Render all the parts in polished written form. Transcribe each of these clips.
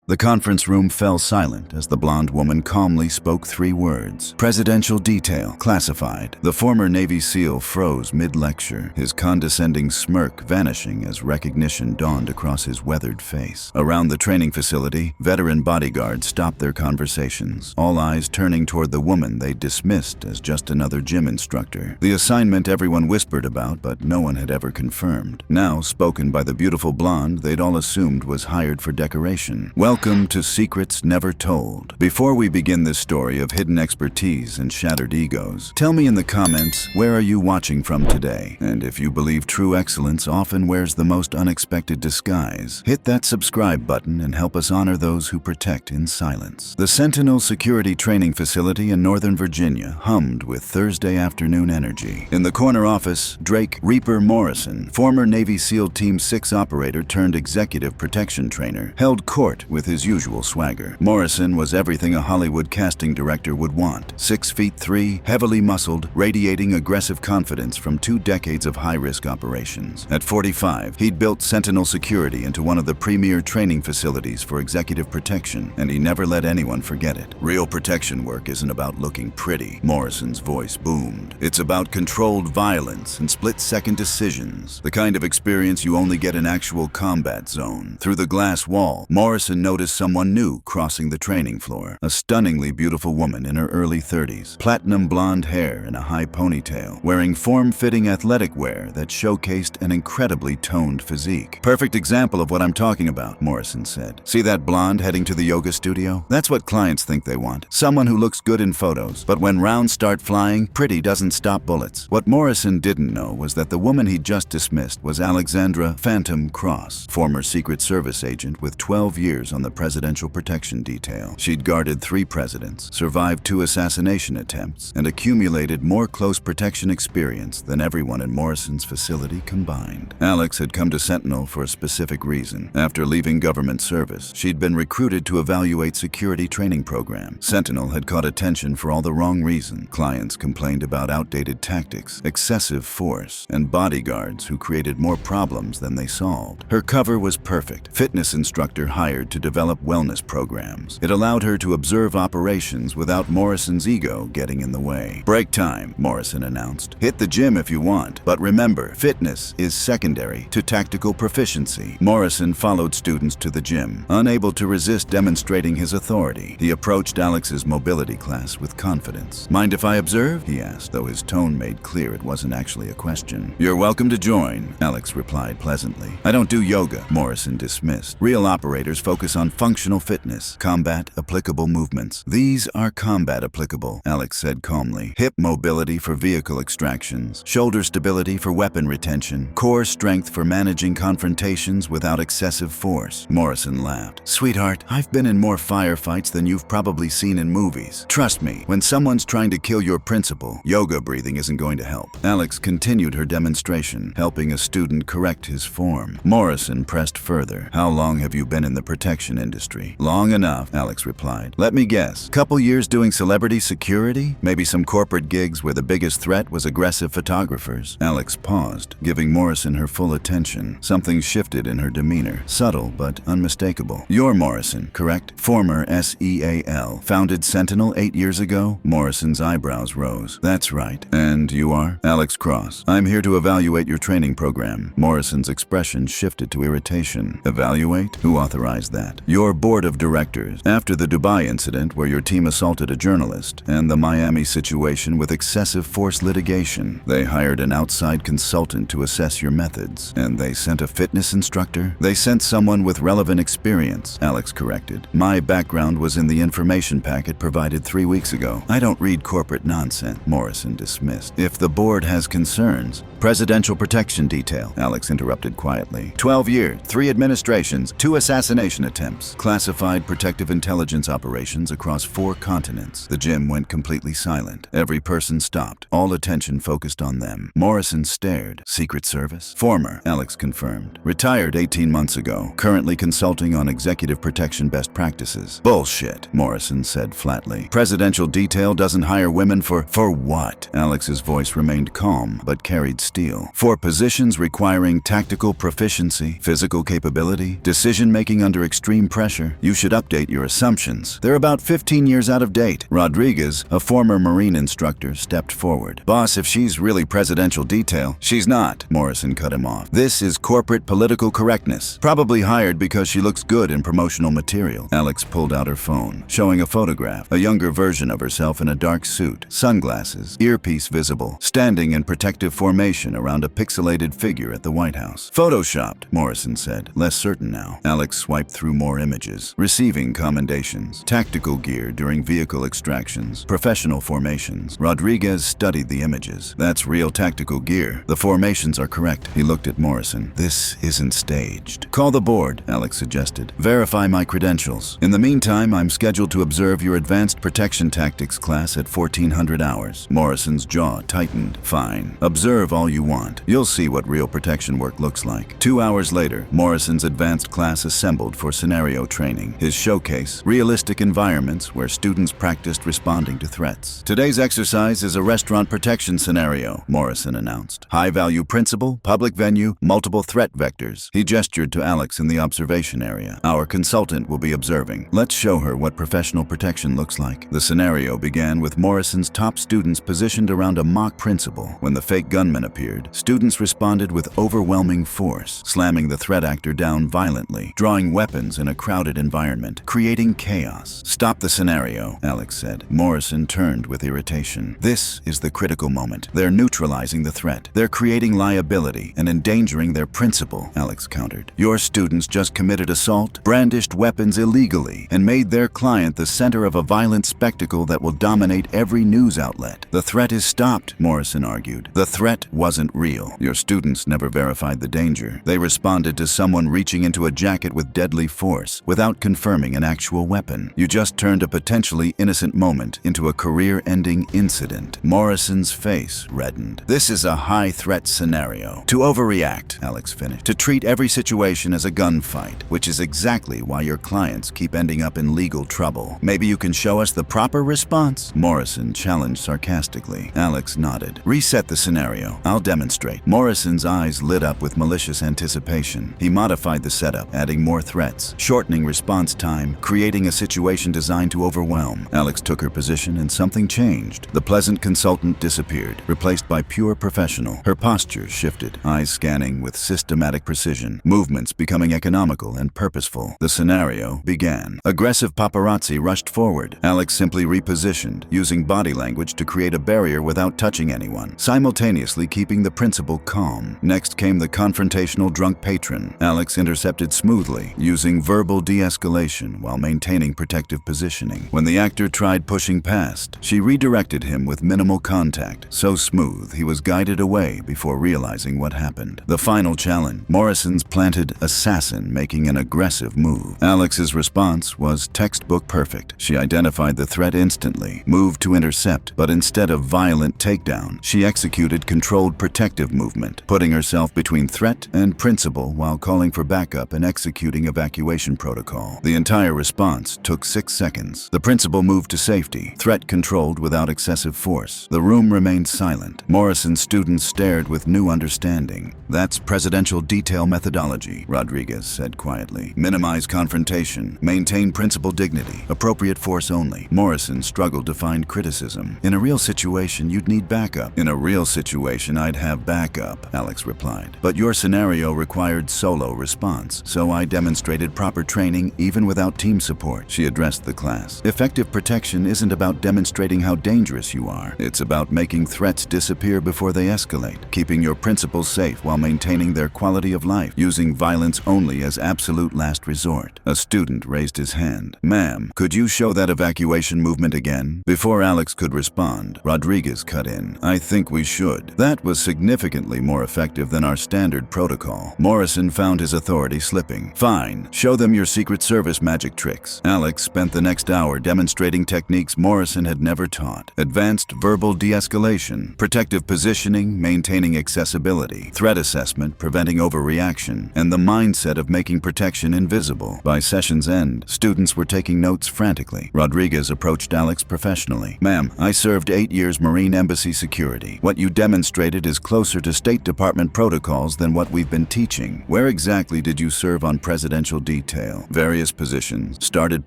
The conference room fell silent as the blonde woman calmly spoke 3 words. Presidential detail, classified. The former Navy SEAL froze mid-lecture, his condescending smirk vanishing as recognition dawned across his weathered face. Around the training facility, veteran bodyguards stopped their conversations, all eyes turning toward the woman they dismissed as just another gym instructor. The assignment everyone whispered about, but no one had ever confirmed. Now spoken by the beautiful blonde they'd all assumed was hired for decoration. Welcome to Secrets Never Told. Before we begin this story of hidden expertise and shattered egos, tell me in the comments, where are you watching from today? And if you believe true excellence often wears the most unexpected disguise, hit that subscribe button and help us honor those who protect in silence. The Sentinel Security Training Facility in Northern Virginia hummed with Thursday afternoon energy. In the corner office, Drake Reaper Morrison, former Navy SEAL Team 6 operator turned executive protection trainer, held court with his usual swagger. Morrison was everything a Hollywood casting director would want. 6'3", heavily muscled, radiating aggressive confidence from 2 decades of high-risk operations. At 45, he'd built Sentinel Security into one of the premier training facilities for executive protection, and he never let anyone forget it. Real protection work isn't about looking pretty, Morrison's voice boomed. It's about controlled violence and split-second decisions, the kind of experience you only get in actual combat zone. Through the glass wall, Morrison noticed someone new crossing the training floor. A stunningly beautiful woman in her early 30s, platinum blonde hair in a high ponytail, wearing form-fitting athletic wear that showcased an incredibly toned physique. Perfect example of what I'm talking about, Morrison said. See that blonde heading to the yoga studio? That's what clients think they want. Someone who looks good in photos, but when rounds start flying, pretty doesn't stop bullets. What Morrison didn't know was that the woman he'd just dismissed was Alexandra Phantom Cross, former Secret Service agent with 12 years on the Presidential Protection Detail. She'd guarded 3 presidents, survived 2 assassination attempts, and accumulated more close protection experience than everyone in Morrison's facility combined. Alex had come to Sentinel for a specific reason. After leaving government service, she'd been recruited to evaluate security training program. Sentinel had caught attention for all the wrong reasons. Clients complained about outdated tactics, excessive force, and bodyguards who created more problems than they solved. Her cover was perfect. Fitness instructor hired to develop wellness programs. It allowed her to observe operations without Morrison's ego getting in the way. Break time, Morrison announced. Hit the gym if you want, but remember, fitness is secondary to tactical proficiency. Morrison followed students to the gym, unable to resist demonstrating his authority. He approached Alex's mobility class with confidence. Mind if I observe? He asked, though his tone made clear it wasn't actually a question. You're welcome to join, Alex replied pleasantly. I don't do yoga, Morrison dismissed. Real operators focus on functional fitness, combat applicable movements. These are combat applicable, Alex said calmly. Hip mobility for vehicle extractions, shoulder stability for weapon retention, core strength for managing confrontations without excessive force. Morrison laughed. Sweetheart, I've been in more firefights than you've probably seen in movies. Trust me, when someone's trying to kill your principal, yoga breathing isn't going to help. Alex continued her demonstration, helping a student correct his form. Morrison pressed further. How long have you been in the protection industry? Long enough, Alex replied. Let me guess. Couple years doing celebrity security? Maybe some corporate gigs where the biggest threat was aggressive photographers? Alex paused, giving Morrison her full attention. Something shifted in her demeanor, subtle but unmistakable. You're Morrison, correct? Former SEAL. Founded Sentinel 8 years ago? Morrison's eyebrows rose. That's right. And you are? Alex Cross. I'm here to evaluate your training program. Morrison's expression shifted to irritation. Evaluate? Who authorized that? Your board of directors. After the Dubai incident where your team assaulted a journalist, and the Miami situation with excessive force litigation, they hired an outside consultant to assess your methods. And they sent a fitness instructor? They sent someone with relevant experience, Alex corrected. My background was in the information packet provided 3 weeks ago. I don't read corporate nonsense, Morrison dismissed. If the board has concerns, Presidential Protection Detail, Alex interrupted quietly. 12 years, 3 administrations, 2 assassination attempts, classified protective intelligence operations across 4 continents. The gym went completely silent. Every person stopped, all attention focused on them. Morrison stared. Secret Service? Former, Alex confirmed. Retired 18 months ago, currently consulting on executive protection best practices. Bullshit, Morrison said flatly. Presidential Detail doesn't hire women for what? Alex's voice remained calm, but carried steel. For positions requiring tactical proficiency, physical capability, decision-making under extreme pressure, you should update your assumptions. They're about 15 years out of date. Rodriguez, a former Marine instructor, stepped forward. Boss, if she's really presidential detail, she's not. Morrison cut him off. This is corporate political correctness. Probably hired because she looks good in promotional material. Alex pulled out her phone, showing a photograph, a younger version of herself in a dark suit, sunglasses, earpiece visible, standing in protective formation around a pixelated figure at the White House. Photoshopped, Morrison said, less certain now. Alex swiped through more images, receiving commendations, tactical gear during vehicle extractions, professional formations. Rodriguez studied the images. That's real tactical gear. The formations are correct. He looked at Morrison. This isn't staged. Call the board, Alex suggested. Verify my credentials. In the meantime, I'm scheduled to observe your advanced protection tactics class at 1400 hours. Morrison's jaw tightened. Fine. Observe all you want. You'll see what real protection work looks like. 2 hours later, Morrison's advanced class assembled for scenario training. His showcase, realistic environments where students practiced responding to threats. Today's exercise is a restaurant protection scenario, Morrison announced. High-value principal, public venue, multiple threat vectors. He gestured to Alex in the observation area. Our consultant will be observing. Let's show her what professional protection looks like. The scenario began with Morrison's top students positioned around a mock principal. When the fake gunman appeared, students responded with overwhelming force, slamming the threat actor down violently, drawing weapons in a crowded environment, creating chaos. Stop the scenario, Alex said. Morrison turned with irritation. This is the critical moment. They're neutralizing the threat. They're creating liability and endangering their principal, Alex countered. Your students just committed assault, brandished weapons illegally, and made their client the center of a violent spectacle that will dominate every news outlet. The threat is stopped, Morrison argued. The threat wasn't real. Your students never verified the danger. They responded to someone reaching into a jacket with deadly force without confirming an actual weapon. You just turned a potentially innocent moment into a career-ending incident. Morrison's face reddened. This is a high-threat scenario. To overreact, Alex finished. To treat every situation as a gunfight, which is exactly why your clients keep ending up in legal trouble. Maybe you can show us the proper response? Morrison challenged sarcastically. Alex nodded. Reset the scenario. I'll demonstrate. Morrison's eyes lit up with malicious anticipation. He modified the setup, adding more threats, shortening response time, creating a situation designed to overwhelm. Alex took her position and something changed. The pleasant consultant disappeared, replaced by pure professional. Her posture shifted, eyes scanning with systematic precision, movements becoming economical and purposeful. The scenario began. Aggressive paparazzi rushed forward. Alex simply repositioned, using body language to create a barrier without touching anyone, simultaneously keeping the principal calm. Next came the confrontational drunk patron. Alex intercepted smoothly, using verbal de-escalation while maintaining protective positioning. When the actor tried pushing past, she redirected him with minimal contact, so smooth he was guided away before realizing what happened. The final challenge, Morrison's planted assassin making an aggressive move. Alex's response was textbook perfect. She identified the threat instantly, moved to intercept, but instead of violent takedown, she executed controlled protective movement, putting herself between threat and principal while calling for backup and executing evacuation protocol. The entire response took 6 seconds. The principal moved to safety, threat controlled without excessive force. The room remained silent. Morrison's students stared with new understanding. That's presidential detail methodology, Rodriguez said quietly. Minimize confrontation, maintain principal dignity, appropriate force only. Morrison struggled to find criticism. In a real situation, you'd need backup. In a real situation, I'd have backup, Alex replied. But your scenario required solo response, so I demonstrated proper training even without team support. She addressed the class. Effective protection isn't about demonstrating how dangerous you are. It's about making threats disappear before they escalate, keeping your principals safe while maintaining their quality of life, using violence only as absolute last resort. A student raised his hand. Ma'am, could you show that evacuation movement again? Before Alex could respond, Rodriguez cut in. I think we should. That was significantly more effective than our standard protocol. Morrison found his authority slipping. Fine, show them your Secret Service magic tricks. Alex spent the next hour demonstrating techniques Morrison had never taught. Advanced verbal de-escalation, protective positioning, maintaining accessibility, threat assessment, preventing overreaction, and the mindset of making protection invisible. By session's end, students were taking notes frantically. Rodriguez approached Alex professionally. Ma'am, I served 8 years Marine Embassy security. What you demonstrated demonstrated is closer to State Department protocols than what we've been teaching. Where exactly did you serve on presidential detail? Various positions. Started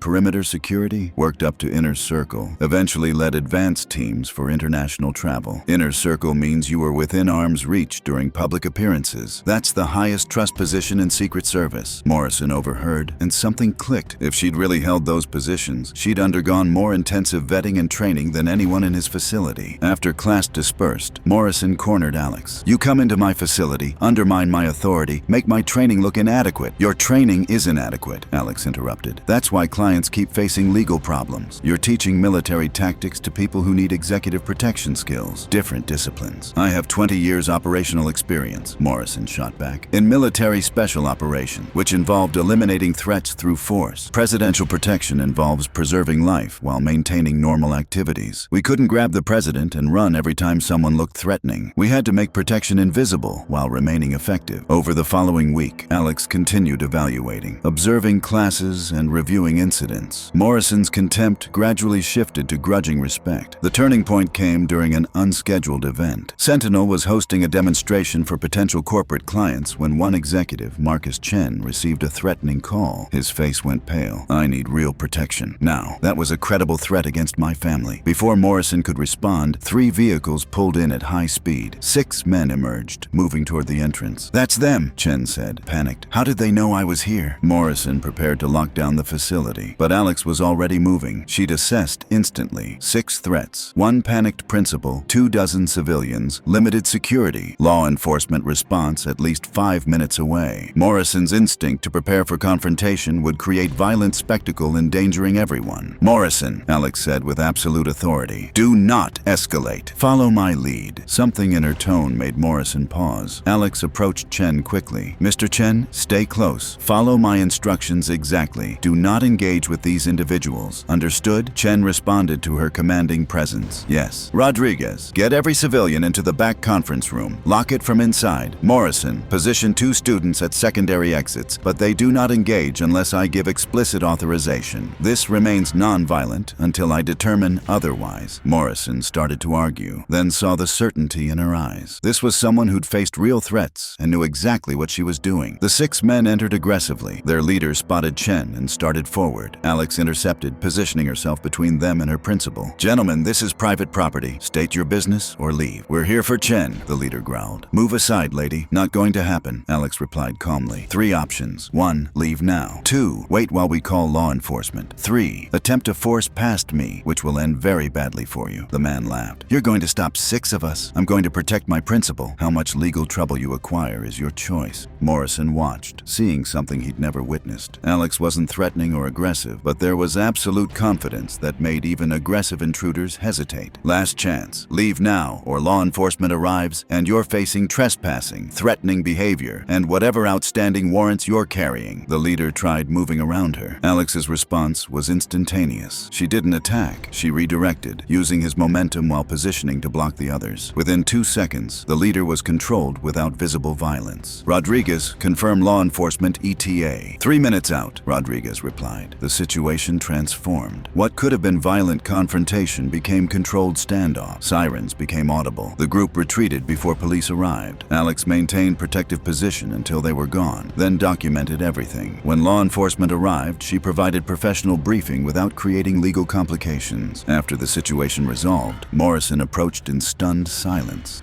perimeter security, worked up to inner circle, eventually led advanced teams for international travel. Inner circle means you were within arm's reach during public appearances. That's the highest trust position in Secret Service. Morrison overheard, and something clicked. If she'd really held those positions, she'd undergone more intensive vetting and training than anyone in his facility. After class dispersed, Morrison cornered Alex. You come into my facility, undermine my authority, make my training look inadequate. Your training is inadequate, Alex interrupted. That's why clients keep facing legal problems. You're teaching military tactics to people who need executive protection skills, different disciplines. I have 20 years operational experience, Morrison shot back, in military special operation, which involved eliminating threats through force. Presidential protection involves preserving life while maintaining normal activities. We couldn't grab the president and run every time someone looked threatening. We had to make protection invisible while remaining effective. Over the following week, Alex continued evaluating, observing classes and reviewing incidents. Morrison's contempt gradually shifted to grudging respect. The turning point came during an unscheduled event. Sentinel was hosting a demonstration for potential corporate clients when one executive, Marcus Chen, received a threatening call. His face went pale. I need real protection now. That was a credible threat against my family. Before Morrison could respond, 3 vehicles pulled in at high speed. 6 men emerged, moving toward the entrance. That's them, Chen said, panicked. How did they know I was here? Morrison prepared to lock down the facility, but Alex was already moving. She'd assessed instantly. 6 threats, 1 panicked principal, 24 civilians, limited security, law enforcement response at least 5 minutes away. Morrison's instinct to prepare for confrontation would create violent spectacle endangering everyone. Morrison, Alex said with absolute authority, do not escalate. Follow my lead. Something in her tone made Morrison pause. Alex approached Chen quickly. Mr. Chen, stay close. Follow my instructions exactly. Do not engage with these individuals. Understood? Chen responded to her commanding presence. Yes. Rodriguez, get every civilian into the back conference room. Lock it from inside. Morrison, position 2 students at secondary exits, but they do not engage unless I give explicit authorization. This remains non-violent until I determine otherwise. Morrison started to argue, then saw the certainty in her eyes. This was someone who'd faced real threats and knew exactly what she was doing. The 6 men entered aggressively. Their leader spotted Chen and started forward. Alex intercepted, positioning herself between them and her principal. Gentlemen, this is private property. State your business or leave. We're here for Chen, the leader growled. Move aside, lady. Not going to happen, Alex replied calmly. 3 options. 1, leave now. 2, wait while we call law enforcement. 3, attempt to force past me, which will end very badly for you. The man laughed. You're going to stop 6 of us? I'm going to protect my principal. How much legal trouble you acquire is your choice. Morrison watched, seeing something he'd never witnessed. Alex wasn't threatening or aggressive, but there was absolute confidence that made even aggressive intruders hesitate. Last chance. Leave now, or law enforcement arrives, and you're facing trespassing, threatening behavior, and whatever outstanding warrants you're carrying. The leader tried moving around her. Alex's response was instantaneous. She didn't attack. She redirected, using his momentum while positioning to block the others. Within 2 seconds, the leader was controlled without visible violence. Rodriguez, confirm law enforcement ETA. 3 minutes out, Rodriguez replied. The situation transformed. What could have been violent confrontation became controlled standoff. Sirens became audible. The group retreated before police arrived. Alex maintained protective position until they were gone, then documented everything. When law enforcement arrived, she provided professional briefing without creating legal complications. After the situation resolved, Morrison approached in stunned silence.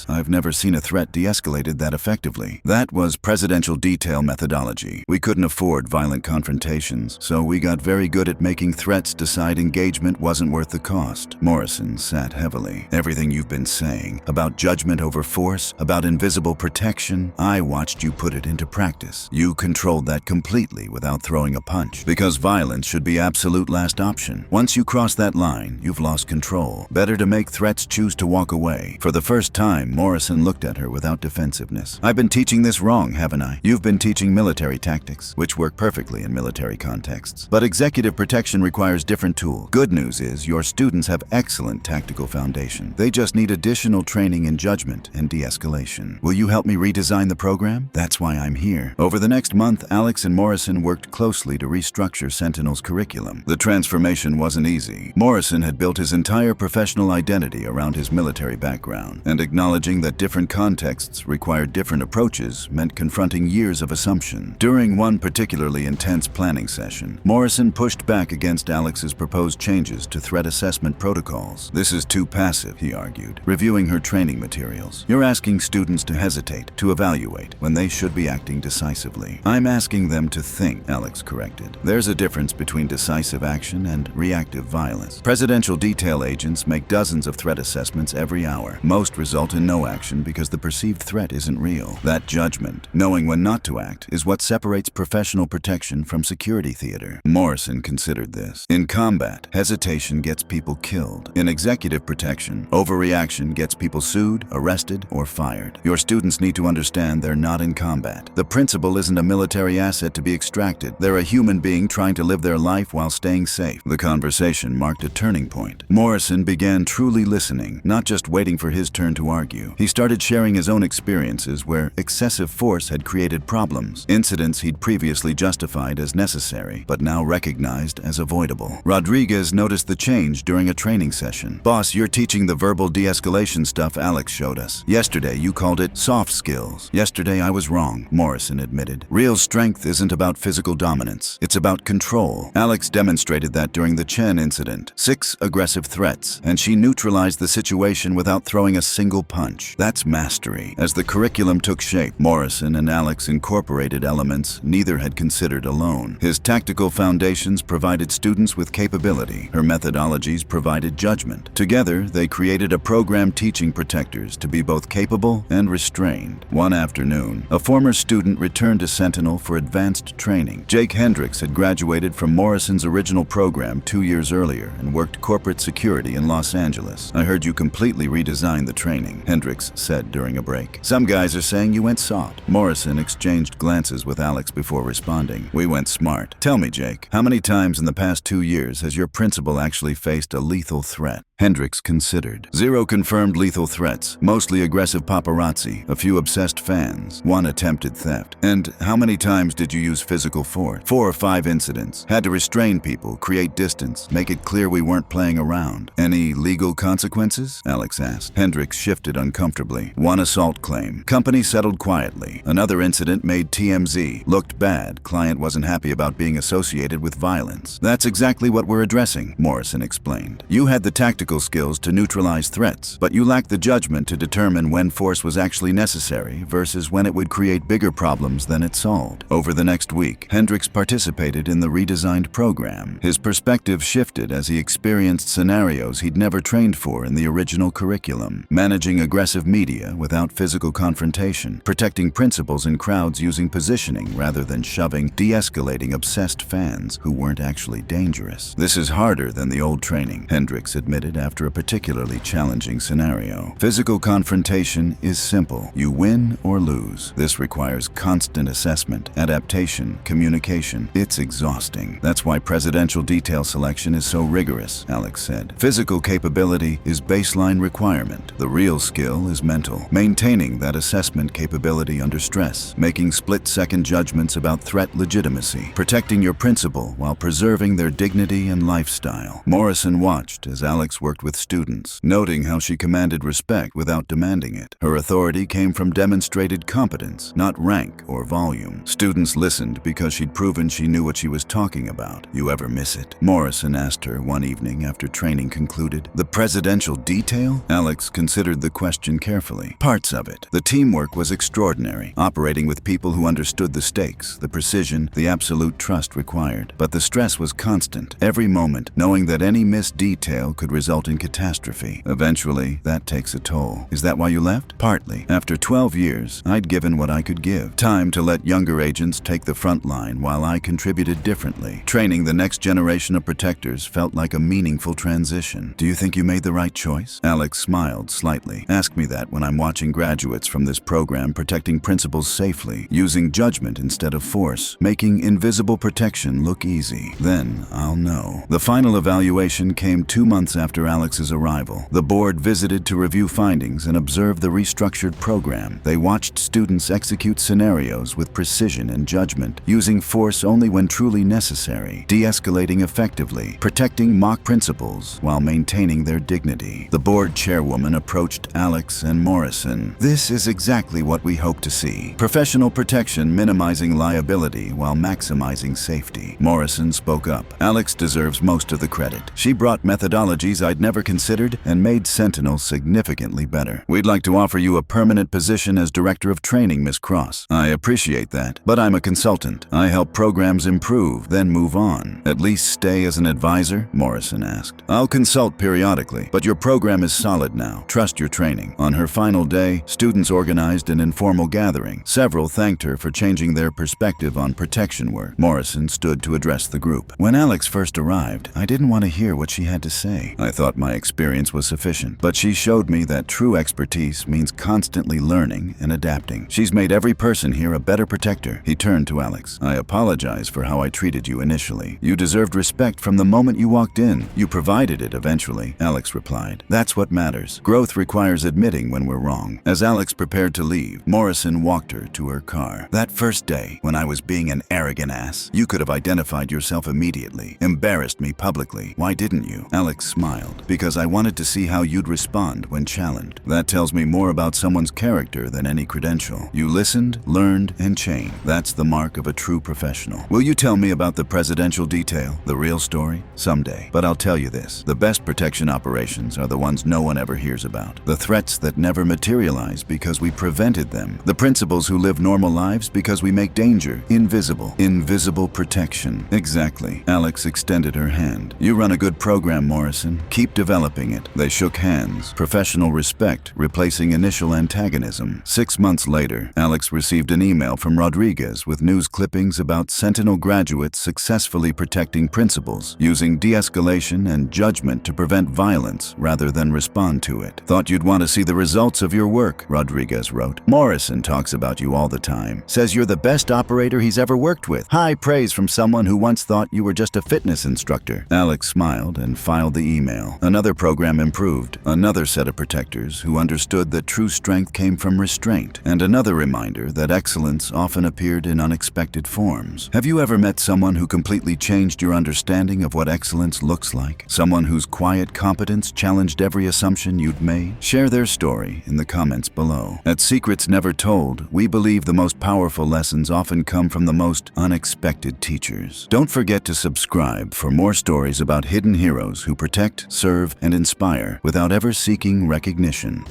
I've never seen a threat de-escalated that effectively. That was presidential detail methodology. We couldn't afford violent confrontations, so we got very good at making threats decide engagement wasn't worth the cost. Morrison sat heavily. Everything you've been saying, about judgment over force, about invisible protection, I watched you put it into practice. You controlled that completely without throwing a punch, because violence should be absolute last option. Once you cross that line, you've lost control. Better to make threats choose to walk away. For the first time, Morrison looked at her without defensiveness. I've been teaching this wrong, haven't I? You've been teaching military tactics, which work perfectly in military contexts. But executive protection requires different tools. Good news is your students have excellent tactical foundation. They just need additional training in judgment and de-escalation. Will you help me redesign the program? That's why I'm here. Over the next month, Alex and Morrison worked closely to restructure Sentinel's curriculum. The transformation wasn't easy. Morrison had built his entire professional identity around his military background. alone, and acknowledging that different contexts required different approaches meant confronting years of assumption. During one particularly intense planning session, Morrison pushed back against Alex's proposed changes to threat assessment protocols. "This is too passive," he argued, reviewing her training materials. "You're asking students to hesitate, to evaluate, when they should be acting decisively." "I'm asking them to think," Alex corrected. "There's a difference between decisive action and reactive violence. Presidential detail agents make dozens of threat assessments every hour. Most result in no action because the perceived threat isn't real. That judgment, knowing when not to act, is what separates professional protection from security theater." Morrison considered this. In combat, hesitation gets people killed. In executive protection, overreaction gets people sued, arrested, or fired. Your students need to understand they're not in combat. The principal isn't a military asset to be extracted. They're a human being trying to live their life while staying safe. The conversation marked a turning point. Morrison began truly listening, not just waiting for his turn to argue. He started sharing his own experiences where excessive force had created problems, incidents he'd previously justified as necessary, but now recognized as avoidable. Rodriguez noticed the change during a training session. "Boss, you're teaching the verbal de-escalation stuff Alex showed us. Yesterday, you called it soft skills." "Yesterday, I was wrong," Morrison admitted. "Real strength isn't about physical dominance. It's about control." Alex demonstrated that during the Chen incident. 6 aggressive threats, and she neutralized the situation without throwing a single punch. That's mastery. As the curriculum took shape, Morrison and Alex incorporated elements neither had considered alone. His tactical foundations provided students with capability. Her methodologies provided judgment. Together, they created a program teaching protectors to be both capable and restrained. One afternoon, a former student returned to Sentinel for advanced training. Jake Hendricks had graduated from Morrison's original program 2 years earlier and worked corporate security in Los Angeles. "I heard you completely redesigned the training," Hendricks said during a break. "Some guys are saying you went soft." Morrison exchanged glances with Alex before responding. "We went smart. Tell me, Jake, how many times in the past 2 years has your principal actually faced a lethal threat?" Hendricks considered. "0 confirmed lethal threats, mostly aggressive paparazzi, a few obsessed fans, 1 attempted theft." "And how many times did you use physical force?" 4 or 5 incidents. Had to restrain people, create distance, make it clear we weren't playing around." "Any legal consequences?" Alex asked. Hendricks shifted uncomfortably. "1 assault claim. Company settled quietly. Another incident made TMZ. Looked bad. Client wasn't happy about being associated with violence." "That's exactly what we're addressing," Morrison explained. "You had the tactical skills to neutralize threats, but you lacked the judgment to determine when force was actually necessary versus when it would create bigger problems than it solved." Over the next week, Hendricks participated in the redesigned program. His perspective shifted as he experienced scenarios he'd never trained for in the original curriculum. Managing aggressive media without physical confrontation, protecting principals in crowds using positioning rather than shoving, de-escalating obsessed fans who weren't actually dangerous. "This is harder than the old training," Hendricks admitted after a particularly challenging scenario. "Physical confrontation is simple. You win or lose. This requires constant assessment, adaptation, communication. It's exhausting. That's why presidential detail selection is so rigorous," Alex said. "Physical capability is baseline requirement. The real skill is mental. Maintaining that assessment capability under stress, making split-second judgments about threat legitimacy, protecting your principal while preserving their dignity and lifestyle." Morrison watched as Alex worked with students, noting how she commanded respect without demanding it. Her authority came from demonstrated competence, not rank or volume. Students listened because she'd proven she knew what she was talking about. "You ever miss it?" Morrison asked her one evening after training concluded. "The presidential detail?" Alex considered the question carefully. "Parts of it. The teamwork was extraordinary, operating with people who understood the stakes, the precision, the absolute trust required. But the stress was constant, every moment, knowing that any missed detail could result in catastrophe. Eventually, that takes a toll." "Is that why you left?" "Partly. After 12 years, I'd given what I could give. Time to let younger agents take the front line while I contributed differently. Training the next generation of protectors felt like a meaningful transition." "Do you think you made the right choice?" Alex smiled slightly. "Ask me that when I'm watching graduates from this program protecting principals safely, using judgment instead of force, making invisible protection look easy. Then I'll know." The final evaluation came 2 months after Alex's arrival. The board visited to review findings and observe the restructured program. They watched students execute scenarios with precision and judgment, using force only when truly necessary, de-escalating effectively, protecting mock principals while maintaining their dignity. The board chairwoman approached Alex and Morrison. "This is exactly what we hope to see. Professional protection minimizing liability while maximizing safety." Morrison spoke up. "Alex deserves most of the credit. She brought methodologies I'd never considered and made Sentinel significantly better. We'd like to offer you a permanent position as Director of Training, Miss Cross." "I appreciate that, but I'm a consultant. I help programs improve, then move on." "At least stay as an advisor?" Morrison asked. "I'll consult periodically, but your program is solid now. Trust your training." On her final day, students organized an informal gathering. Several thanked her for changing their perspective on protection work. Morrison stood to address the group. "When Alex first arrived, I didn't want to hear what she had to say. I thought my experience was sufficient, but she showed me that true expertise means constantly learning and adapting. She's made every person here a better protector." He turned to Alex. "I apologize for how I treated you initially. You deserved respect from the moment you walked in. You provided it eventually," Alex replied. "That's what matters. Growth requires admitting when we're wrong." As Alex prepared to leave, Morrison walked her to her car. "That first day, when I was being an arrogant ass, you could have identified yourself immediately, embarrassed me publicly. Why didn't you?" Alex smiled. "Because I wanted to see how you'd respond when challenged. That tells me more about someone's character than any credential. You listened, learned, and changed. That's the mark of a true professional. Will you tell me about the presidential detail, the real story? Someday. But I'll tell you this, the best protection operations are the ones no one ever hears about. The threats that never materialize because we prevented them. The principals who live normal lives because we make danger invisible. Invisible protection." "Exactly." Alex extended her hand. "You run a good program, Morrison. Keep developing it." They shook hands. Professional respect replacing initial antagonism. 6 months later, Alex received an email from Rodriguez with news clippings about Sentinel graduates successfully protecting principals, using de-escalation and judgment to prevent violence rather than respond to it. "Thought you'd want to see the results of your work," Rodriguez wrote. "Morrison talks about you all the time. Says you're the best operator he's ever worked with. High praise from someone who once thought you were just a fitness instructor." Alex smiled and filed the email. Another program improved. Another set of protectors who understood that true strength came from restraint. And another reminder that excellence often appeared in unexpected forms. Have you ever met someone who completely changed your understanding of what excellence looks like? Someone whose quiet competence challenged every assumption you'd made? Share their story in the comments below. At Secrets Never Told, we believe the most powerful lessons often come from the most unexpected teachers. Don't forget to subscribe for more stories about hidden heroes who protect, serve, and inspire without ever seeking recognition.